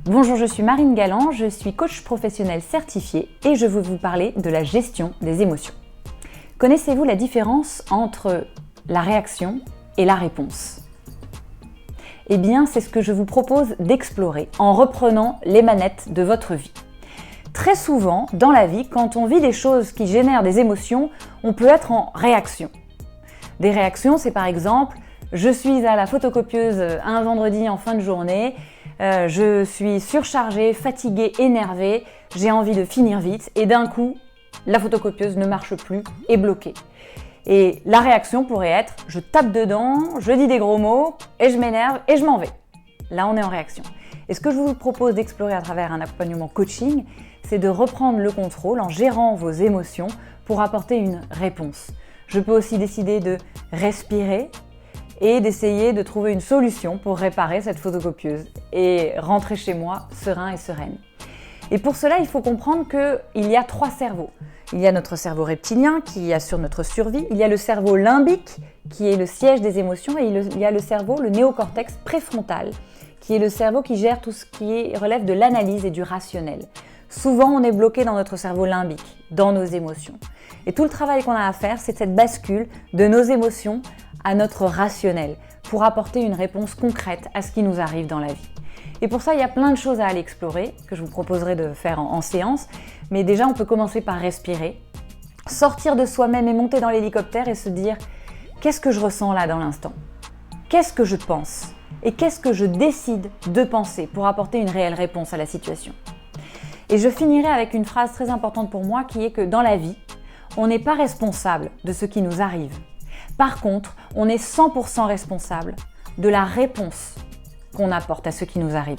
Bonjour, je suis Marine Galland, je suis coach professionnel certifié et je veux vous parler de la gestion des émotions. Connaissez-vous la différence entre la réaction et la réponse? Eh bien, c'est ce que je vous propose d'explorer en reprenant les manettes de votre vie. Très souvent, dans la vie, quand on vit des choses qui génèrent des émotions, on peut être en réaction. Des réactions, c'est par exemple, je suis à la photocopieuse un vendredi en fin de journée, je suis surchargée, fatiguée, énervée, j'ai envie de finir vite et d'un coup, la photocopieuse ne marche plus, est bloquée. Et la réaction pourrait être, je tape dedans, je dis des gros mots et je m'énerve et je m'en vais. Là, on est en réaction. Et ce que je vous propose d'explorer à travers un accompagnement coaching, c'est de reprendre le contrôle en gérant vos émotions pour apporter une réponse. Je peux aussi décider de respirer et d'essayer de trouver une solution pour réparer cette photocopieuse et rentrer chez moi serein et sereine. Et pour cela, il faut comprendre qu'il y a 3 cerveaux. Il y a notre cerveau reptilien qui assure notre survie, il y a le cerveau limbique qui est le siège des émotions et il y a le cerveau, le néocortex préfrontal, qui est le cerveau qui gère tout ce qui relève de l'analyse et du rationnel. Souvent, on est bloqué dans notre cerveau limbique, dans nos émotions. Et tout le travail qu'on a à faire, c'est cette bascule de nos émotions à notre rationnel pour apporter une réponse concrète à ce qui nous arrive dans la vie. Et pour ça, il y a plein de choses à aller explorer que je vous proposerai de faire en séance. Mais déjà, on peut commencer par respirer, sortir de soi-même et monter dans l'hélicoptère et se dire « Qu'est-ce que je ressens là dans l'instant? Qu'est-ce que je pense? Et qu'est-ce que je décide de penser pour apporter une réelle réponse à la situation ?» Et je finirai avec une phrase très importante pour moi qui est que dans la vie, on n'est pas responsable de ce qui nous arrive. Par contre, on est 100% responsable de la réponse qu'on apporte à ce qui nous arrive.